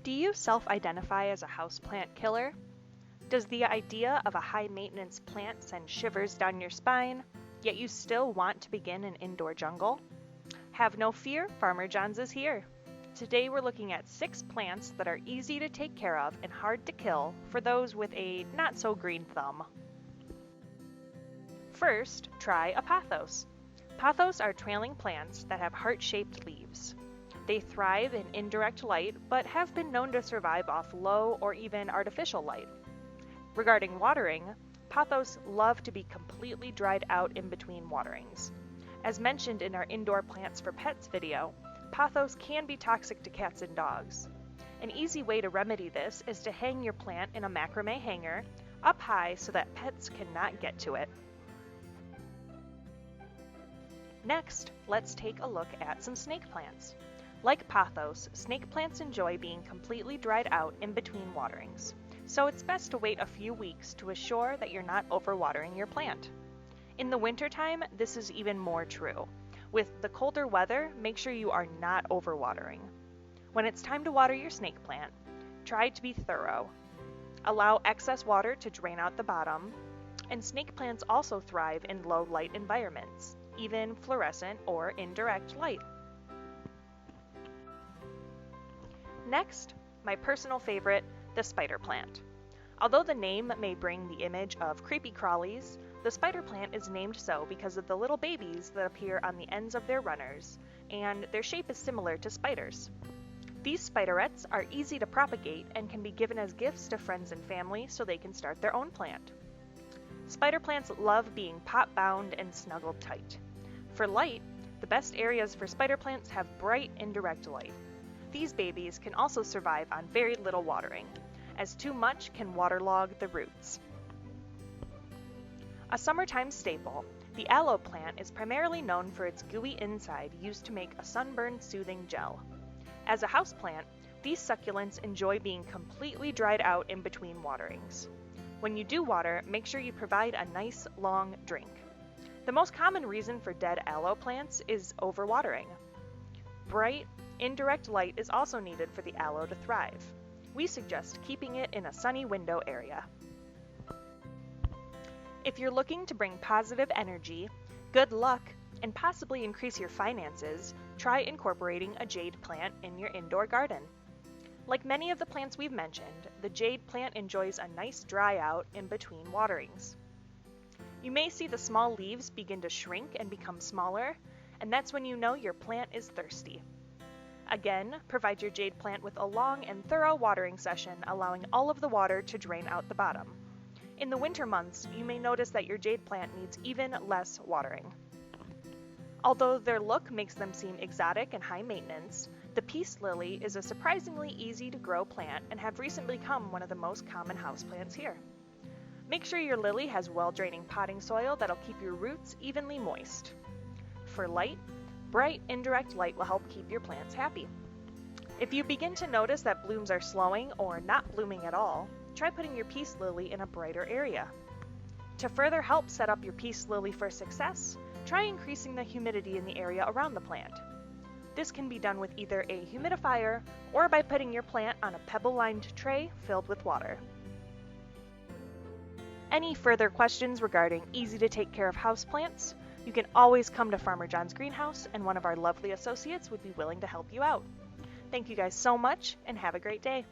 Do you self-identify as a houseplant killer? Does the idea of a high-maintenance plant send shivers down your spine, yet you still want to begin an indoor jungle? Have no fear, Farmer John's is here. Today we're looking at 6 plants that are easy to take care of and hard to kill for those with a not-so-green thumb. First, try Apothose. Pothos are trailing plants that have heart-shaped leaves. They thrive in indirect light, but have been known to survive off low or even artificial light. Regarding watering, pothos love to be completely dried out in between waterings. As mentioned in our Indoor Plants for Pets video, pothos can be toxic to cats and dogs. An easy way to remedy this is to hang your plant in a macrame hanger up high so that pets cannot get to it. Next, let's take a look at some snake plants. Like pothos, snake plants enjoy being completely dried out in between waterings, so it's best to wait a few weeks to assure that you're not overwatering your plant. In the wintertime, this is even more true. With the colder weather, make sure you are not overwatering. When it's time to water your snake plant, try to be thorough. Allow excess water to drain out the bottom, and snake plants also thrive in low light environments, even fluorescent or indirect light. Next, my personal favorite, the spider plant. Although the name may bring the image of creepy crawlies, the spider plant is named so because of the little babies that appear on the ends of their runners, and their shape is similar to spiders. These spiderettes are easy to propagate and can be given as gifts to friends and family so they can start their own plant. Spider plants love being pot-bound and snuggled tight. For light, the best areas for spider plants have bright indirect light. These babies can also survive on very little watering, as too much can waterlog the roots. A summertime staple, the aloe plant is primarily known for its gooey inside used to make a sunburn-soothing gel. As a houseplant, these succulents enjoy being completely dried out in between waterings. When you do water, make sure you provide a nice long drink. The most common reason for dead aloe plants is overwatering. Bright, indirect light is also needed for the aloe to thrive. We suggest keeping it in a sunny window area. If you're looking to bring positive energy, good luck, and possibly increase your finances, try incorporating a jade plant in your indoor garden. Like many of the plants we've mentioned, the jade plant enjoys a nice dry out in between waterings. You may see the small leaves begin to shrink and become smaller, and that's when you know your plant is thirsty. Again, provide your jade plant with a long and thorough watering session, allowing all of the water to drain out the bottom. In the winter months, you may notice that your jade plant needs even less watering. Although their look makes them seem exotic and high maintenance, the peace lily is a surprisingly easy to grow plant and have recently become one of the most common houseplants here. Make sure your lily has well-draining potting soil that'll keep your roots evenly moist. For light, bright indirect light will help keep your plants happy. If you begin to notice that blooms are slowing or not blooming at all, try putting your peace lily in a brighter area. To further help set up your peace lily for success, try increasing the humidity in the area around the plant. This can be done with either a humidifier or by putting your plant on a pebble-lined tray filled with water. Any further questions regarding easy to take care of houseplants? You can always come to Farmer John's greenhouse and one of our lovely associates would be willing to help you out. Thank you guys so much and have a great day.